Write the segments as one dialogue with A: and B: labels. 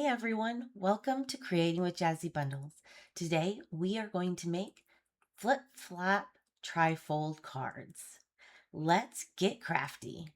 A: Hey everyone, welcome to Creating with Jazzy Bundles. Today we are going to make flip flap trifold cards. Let's get crafty.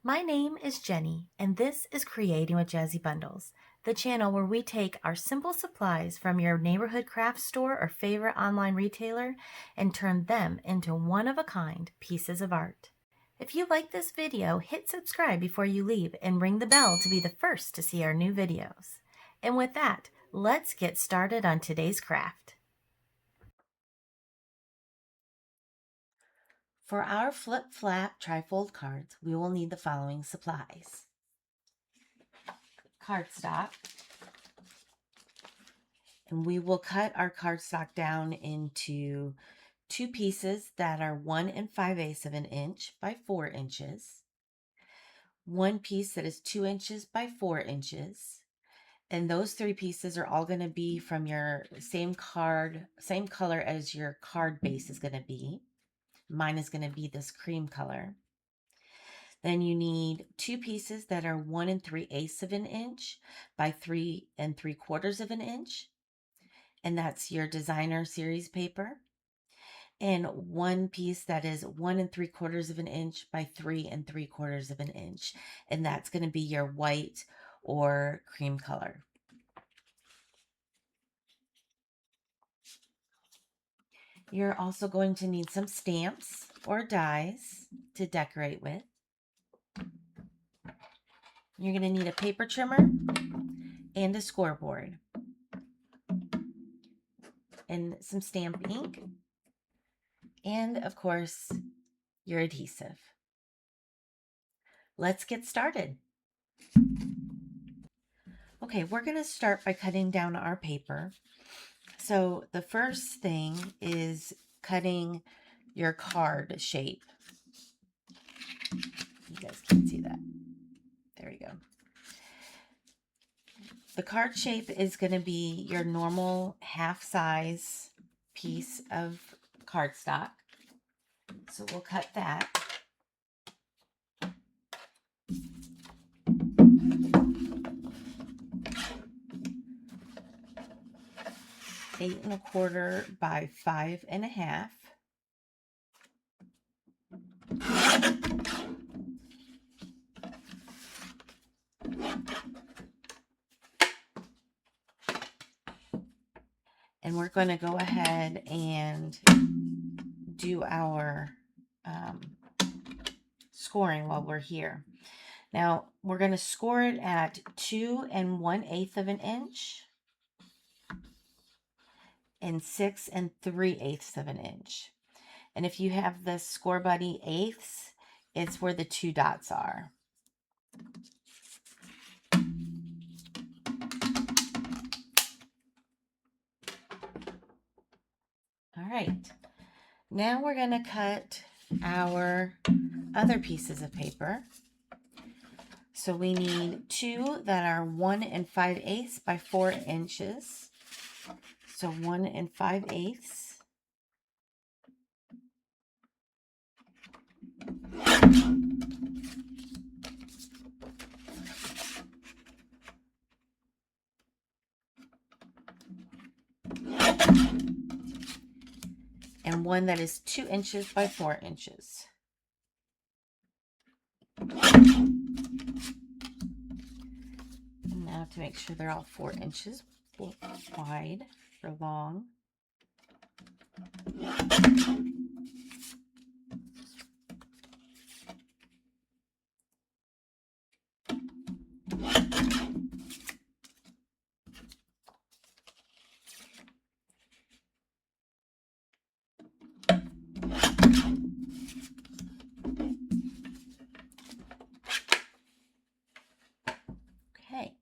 A: My name is Jenny, and this is Creating with Jazzy Bundles, the channel where we take our simple supplies from your neighborhood craft store or favorite online retailer and turn them into one-of-a-kind pieces of art. If you like this video, hit subscribe before you leave and ring the bell to be the first to see our new videos. And with that, let's get started on today's craft. For our flip-flap trifold cards, we will need the following supplies. Cardstock, and we will cut our cardstock down into two pieces that are 1 5/8 of an inch by 4 inches, one piece that is 2 inches by 4 inches, and those three pieces are all going to be from your same color as your card base is going to be. Mine is going to be this cream color. Then you need two pieces that are 1 3/8 of an inch by 3 3/4 of an inch. And that's your designer series paper. And one piece that is 1 3/4 of an inch by 3 3/4 of an inch. And that's going to be your white or cream color. You're also going to need some stamps or dies to decorate with. You're going to need a paper trimmer and a scoreboard and some stamp ink and, of course, your adhesive. Let's get started. Okay, we're going to start by cutting down our paper. So the first thing is cutting your card shape. You guys can't see that. There we go. The card shape is going to be your normal half size piece of cardstock. So we'll cut that. Eight and a quarter by 5.5. And we're going to go ahead and do our scoring while we're here. Now we're going to score it at 2 1/8 of an inch and 6 3/8 of an inch. And if you have the score buddy eighths, it's where the two dots are. All right, now we're going to cut our other pieces of paper. So we need two that are 1 5/8 by 4 inches. So 1 5/8. And one that is 2 inches by 4 inches. And now to make sure they're all 4 inches wide or long. Okay.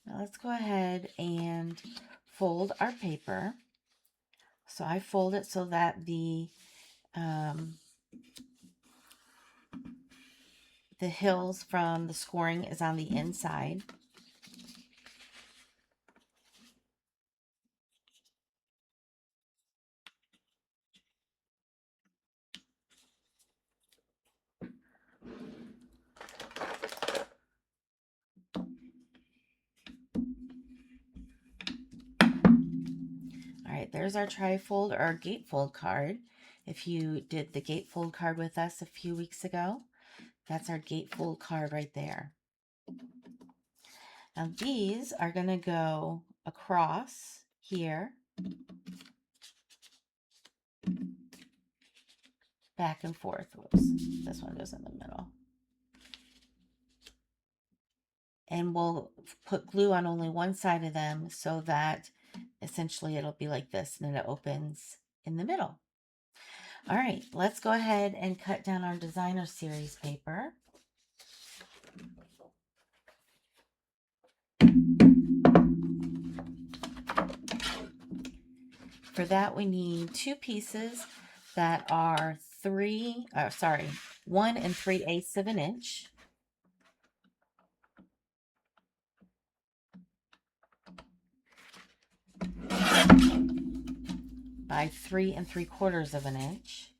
A: Now let's go ahead and fold our paper. So I fold it so that the hills from the scoring is on the inside. there's our trifold or our gatefold card. If you did the gatefold card with us a few weeks ago, that's our gatefold card right there. Now these are going to go across here, back and forth. Whoops, this one goes in the middle. And we'll put glue on only one side of them so that essentially it'll be like this, and then it opens in the middle. All right, let's go ahead and cut down our designer series paper. For that, we need 2 pieces that are 1 3/8 of an inch. By 3 3/4 of an inch.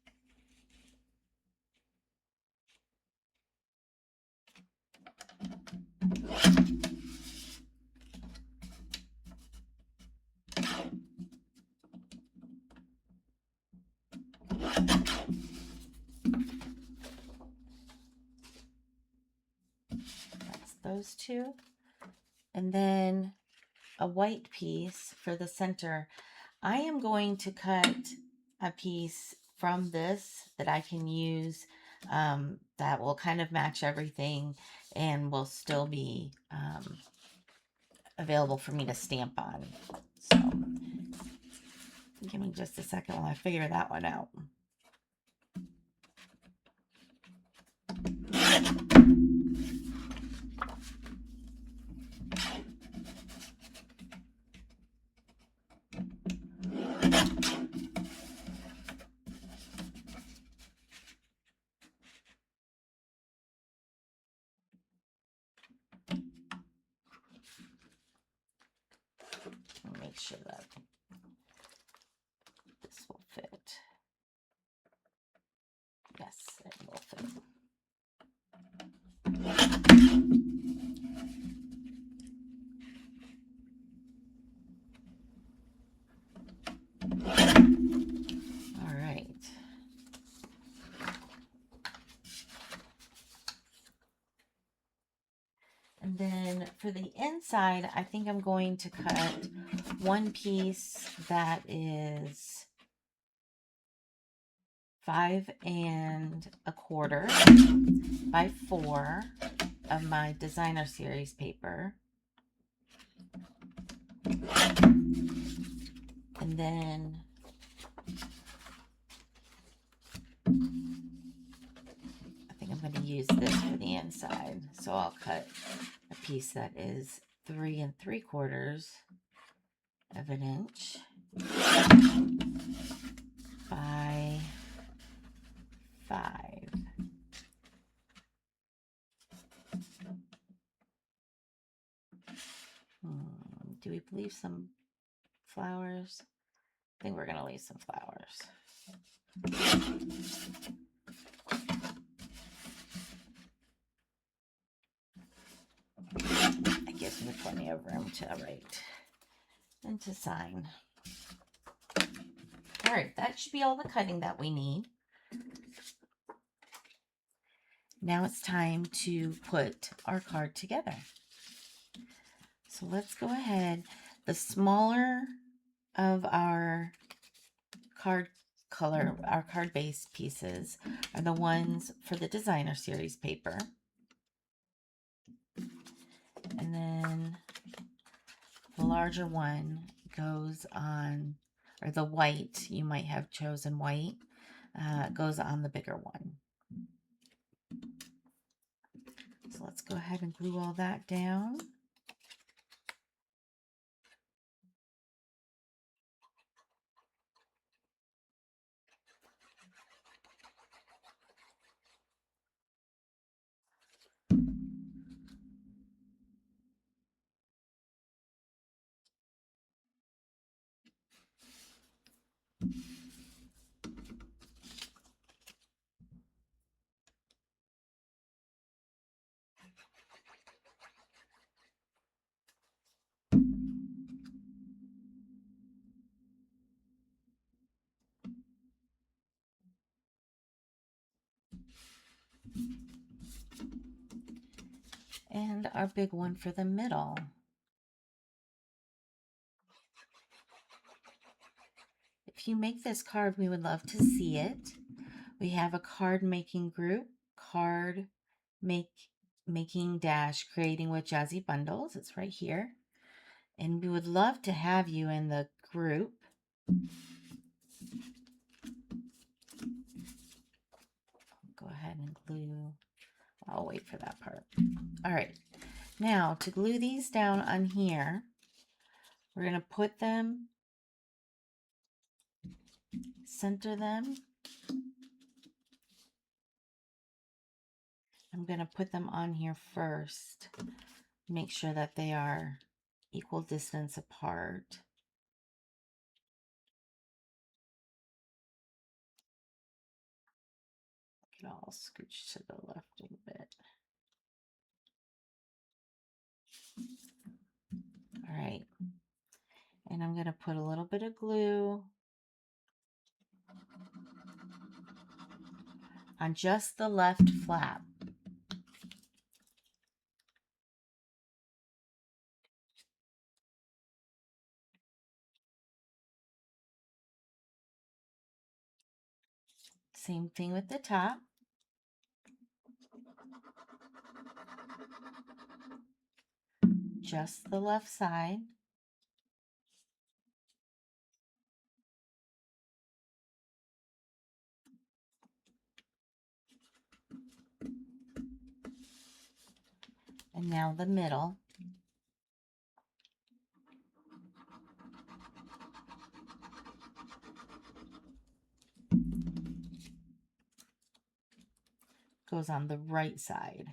A: That's those 2. And then a white piece for the center. I am going to cut a piece from this that I can use that will kind of match everything and will still be available for me to stamp on. So give me just a second while I figure that one out. Make sure that this will fit. Yes, it will fit. All right. And then for the inside, I think I'm going to cut one piece that is 5 1/4 by 4 of my designer series paper. And then I think I'm going to use this for the inside. So I'll cut a piece that is 3 3/4 of an inch by 5. Do we leave some flowers? I think we're going to leave some flowers. It gives me plenty of room to write and to sign. All right, that should be all the cutting that we need. Now it's time to put our card together. So let's go ahead. The smaller of our card color, our card base pieces are the ones for the designer series paper. And then the larger one goes on, or the white, you might have chosen white, goes on the bigger one. So let's go ahead and glue all that down. And our big one for the middle. If you make this card, we would love to see it. We have a card making group, card making dash creating with Jazzy Bundles. It's right here. And we would love to have you in the group. Go ahead and glue. I'll wait for that part. All right. Now to glue these down on here, we're going to put them, center them. I'm going to put them on here first. Make sure that they are equal distance apart. Get all scooch to the left a little bit. All right. And I'm going to put a little bit of glue on just the left flap. Same thing with the top. Just the left side. And now the middle. Goes on the right side.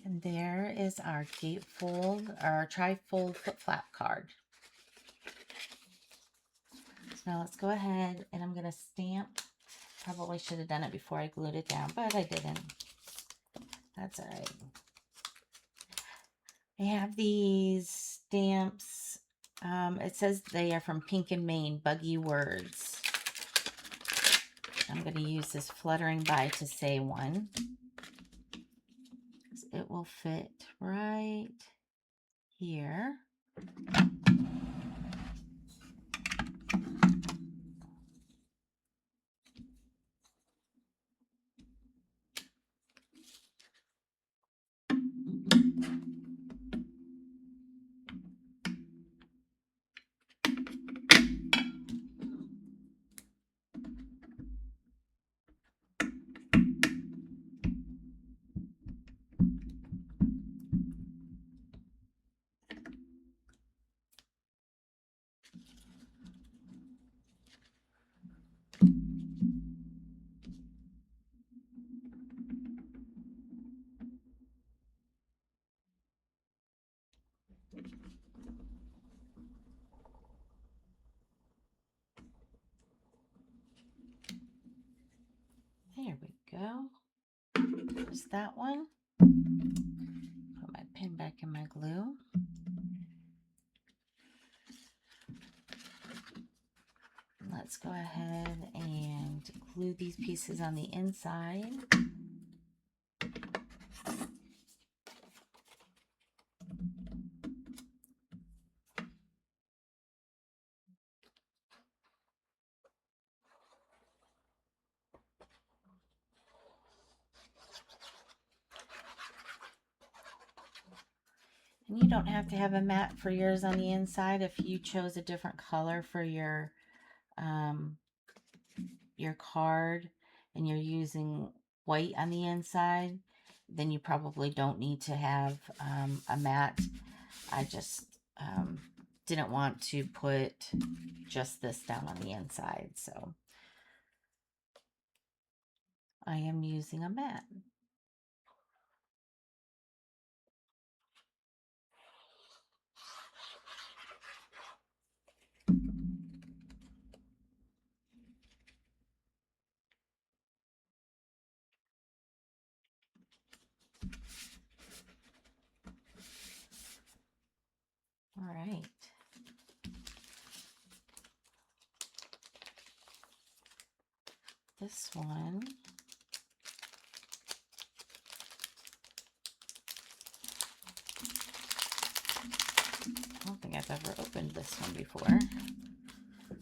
A: And there is our gatefold, our tri-fold flip flap card. So now let's go ahead and I'm going to stamp. Probably should have done it before I glued it down, but I didn't. That's all right. I have these stamps. It says they are from Pink and Maine, Buggy Words. I'm going to use this Fluttering By to Say one. It will fit right here. There we go. There's that one. Put my pin back in my glue. Let's go ahead and glue these pieces on the inside. And you don't have to have a mat for yours on the inside. If you chose a different color for your card and you're using white on the inside, then you probably don't need to have a mat. I just didn't want to put just this down on the inside, so I am using a mat. right. This one. I don't think I've ever opened this one before.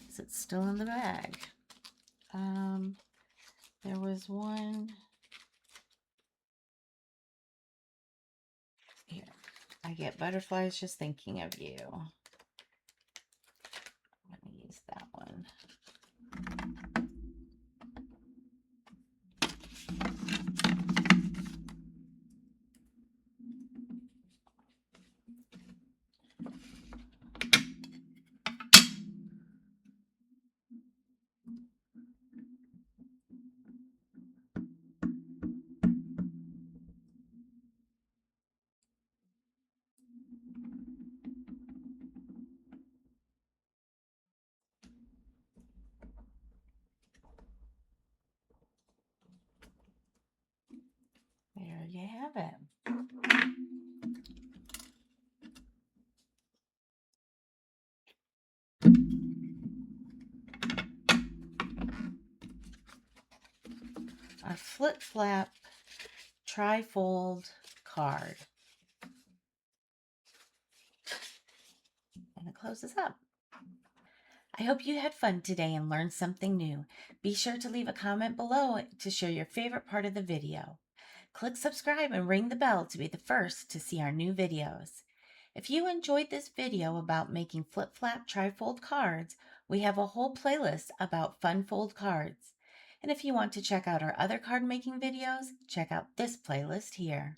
A: Is it still in the bag? There was one here. I get butterflies just thinking of you. I'm going to use that one. There you have it. Our flip flap tri-fold card. And it closes up. I hope you had fun today and learned something new. Be sure to leave a comment below to share your favorite part of the video. Click subscribe and ring the bell to be the first to see our new videos. If you enjoyed this video about making flip-flap tri-fold cards, we have a whole playlist about fun fold cards. And if you want to check out our other card making videos, check out this playlist here.